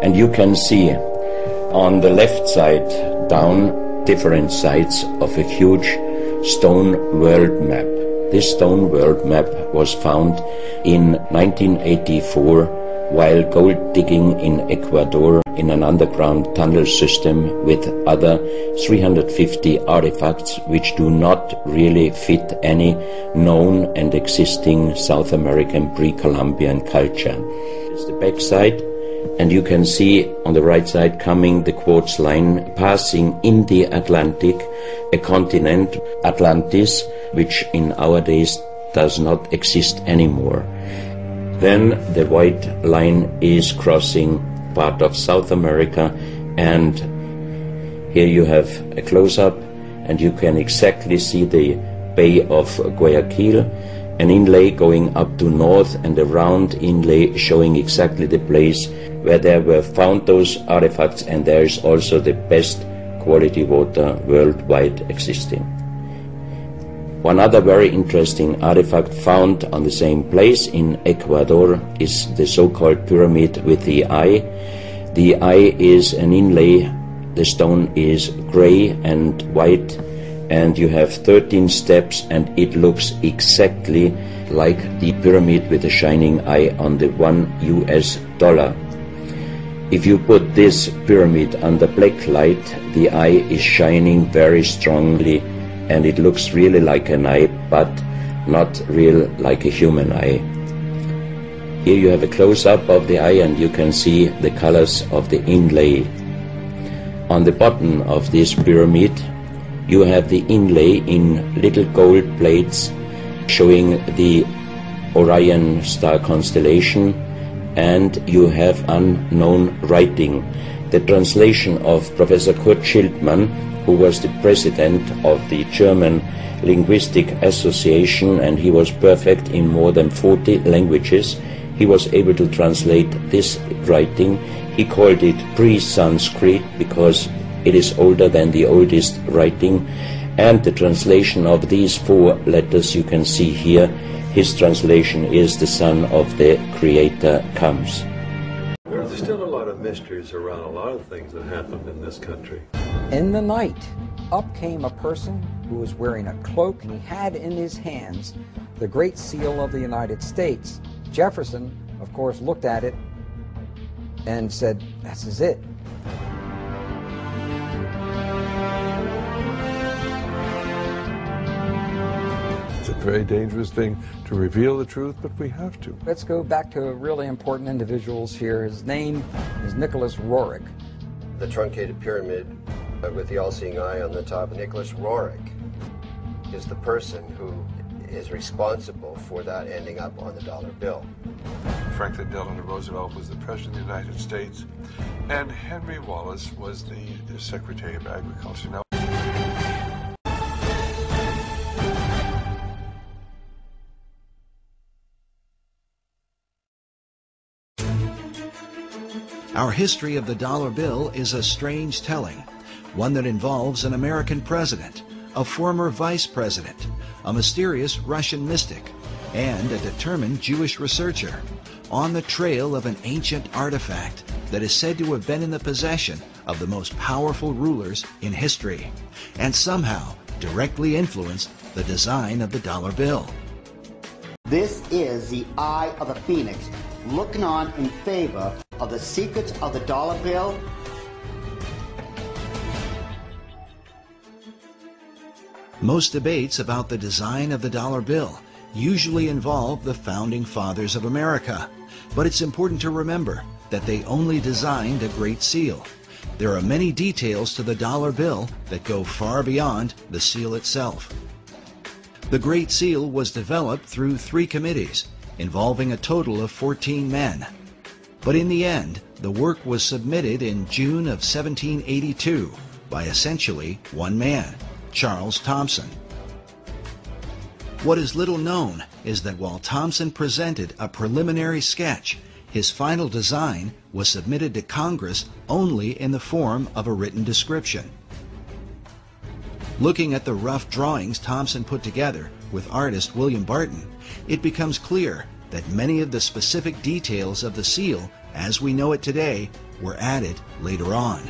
And you can see on the left side down different sides of a huge stone world map. This stone world map was found in 1984 while gold digging in Ecuador in an underground tunnel system with other 350 artifacts which do not really fit any known and existing South American pre-Columbian culture. This is the back side, and you can see on the right side coming the quartz line passing in the Atlantic, a continent, Atlantis, which in our days does not exist anymore. Then the white line is crossing part of South America, and here you have a close-up and you can exactly see the Bay of Guayaquil, an inlay going up to north and a round inlay showing exactly the place where there were found those artifacts, and there is also the best quality water worldwide existing. One other very interesting artifact found on the same place in Ecuador is the so-called pyramid with the eye. The eye is an inlay, the stone is gray and white, and you have 13 steps, and it looks exactly like the pyramid with the shining eye on the $1 US. If you put this pyramid under black light, the eye is shining very strongly, and it looks really like an eye, but not real like a human eye. Here you have a close-up of the eye, and you can see the colors of the inlay. On the bottom of this pyramid, you have the inlay in little gold plates showing the Orion star constellation, and you have unknown writing. The translation of Professor Kurt Schildmann, who was the president of the German Linguistic Association, and he was perfect in more than 40 languages. He was able to translate this writing. He called it pre-Sanskrit because it is older than the oldest writing. And the translation of these 4 letters you can see here, his translation is "the Son of the Creator comes." There's still a lot of mysteries around a lot of things that happened in this country. In the night, up came a person who was wearing a cloak, and he had in his hands the Great Seal of the United States. Jefferson, of course, looked at it and said, "This is it." It's a very dangerous thing to reveal the truth, but we have to. Let's go back to really important individuals here. His name is Nicholas Roerich. The truncated pyramid with the all-seeing eye on the top. Nicholas Roerich is the person who is responsible for that ending up on the dollar bill. Franklin Delano Roosevelt was the President of the United States, and Henry Wallace was the Secretary of Agriculture. Now, our history of the dollar bill is a strange telling, one that involves an American president, a former vice president, a mysterious Russian mystic, and a determined Jewish researcher on the trail of an ancient artifact that is said to have been in the possession of the most powerful rulers in history and somehow directly influenced the design of the dollar bill. This is the Eye of the Phoenix, looking on in favor of the secrets of the dollar bill. Most debates about the design of the dollar bill usually involve the founding fathers of America, but it's important to remember that they only designed a Great Seal. There are many details to the dollar bill that go far beyond the seal itself. The Great Seal was developed through 3 committees involving a total of 14 men. But in the end, the work was submitted in June of 1782 by essentially one man, Charles Thomson. What is little known is that while Thomson presented a preliminary sketch, his final design was submitted to Congress only in the form of a written description. Looking at the rough drawings Thomson put together with artist William Barton, it becomes clear that many of the specific details of the seal, as we know it today, were added later on.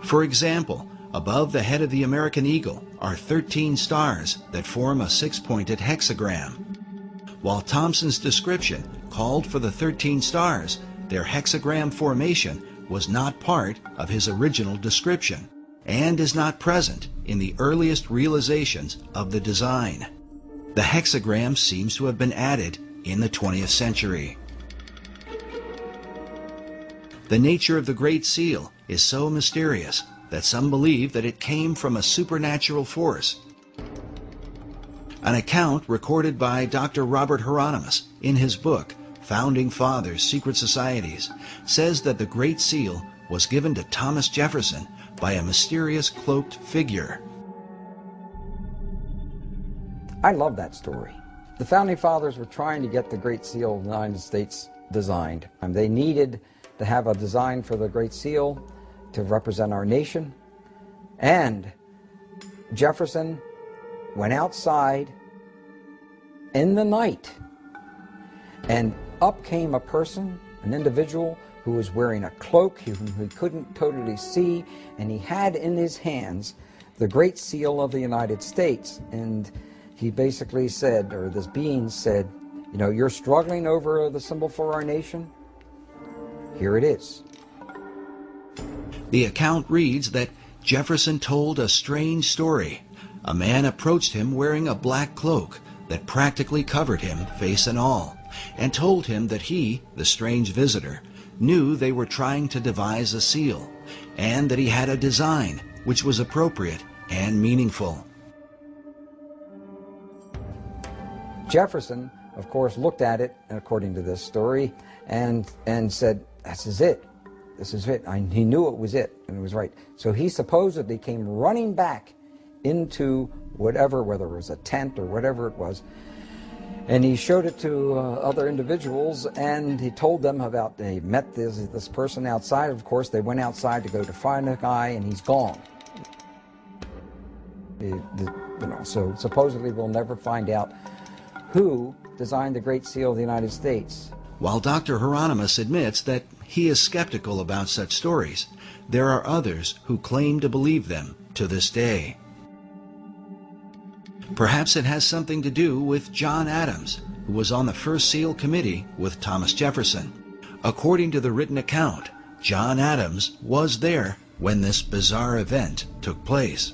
For example, above the head of the American eagle are 13 stars that form a 6-pointed hexagram. While Thomson's description called for the 13 stars, their hexagram formation was not part of his original description and is not present in the earliest realizations of the design. The hexagram seems to have been added in the 20th century. The nature of the Great Seal is so mysterious that some believe that it came from a supernatural force. An account recorded by Dr. Robert Hieronymus in his book, Founding Fathers, Secret Societies, says that the Great Seal was given to Thomas Jefferson by a mysterious cloaked figure. I love that story. The Founding Fathers were trying to get the Great Seal of the United States designed. They needed to have a design for the Great Seal to represent our nation. And Jefferson went outside in the night, and up came a person, an individual, who was wearing a cloak whom he couldn't totally see, and he had in his hands the Great Seal of the United States. And he basically said, or this being said, you know, you're struggling over the symbol for our nation? Here it is. The account reads that Jefferson told a strange story. A man approached him wearing a black cloak that practically covered him, face and all, and told him that he, the strange visitor, knew they were trying to devise a seal, and that he had a design which was appropriate and meaningful. Jefferson, of course, looked at it, according to this story, and said, this is it. This is it. He knew it was it, and it was right. So he supposedly came running back into whatever, whether it was a tent or whatever it was, and he showed it to other individuals, and he told them about, they met this person outside. Of course, they went outside to go to find the guy, and he's gone. So supposedly we'll never find out who designed the Great Seal of the United States. While Dr. Hieronymus admits that he is skeptical about such stories, there are others who claim to believe them to this day. Perhaps it has something to do with John Adams, who was on the first seal committee with Thomas Jefferson. According to the written account, John Adams was there when this bizarre event took place.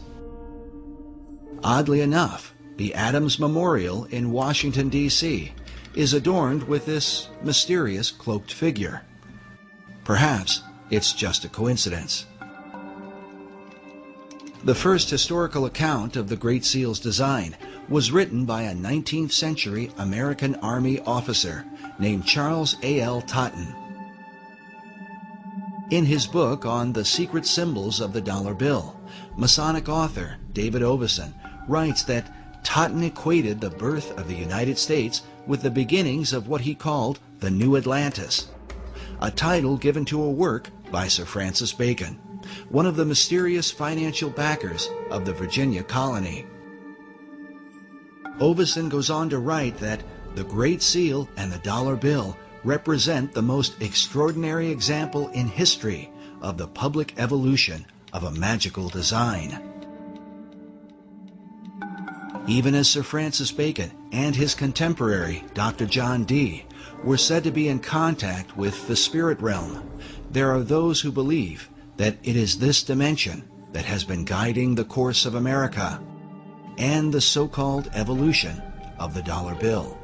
Oddly enough, the Adams Memorial in Washington, D.C. is adorned with this mysterious cloaked figure. Perhaps it's just a coincidence. The first historical account of the Great Seal's design was written by a 19th century American Army officer named Charles A.L. Totten. In his book on the secret symbols of the dollar bill, Masonic author David Ovison writes that Totten equated the birth of the United States with the beginnings of what he called the New Atlantis, a title given to a work by Sir Francis Bacon, one of the mysterious financial backers of the Virginia colony. Ovison goes on to write that the Great Seal and the dollar bill represent the most extraordinary example in history of the public evolution of a magical design. Even as Sir Francis Bacon and his contemporary, Dr. John Dee, were said to be in contact with the spirit realm, there are those who believe that it is this dimension that has been guiding the course of America and the so-called evolution of the dollar bill.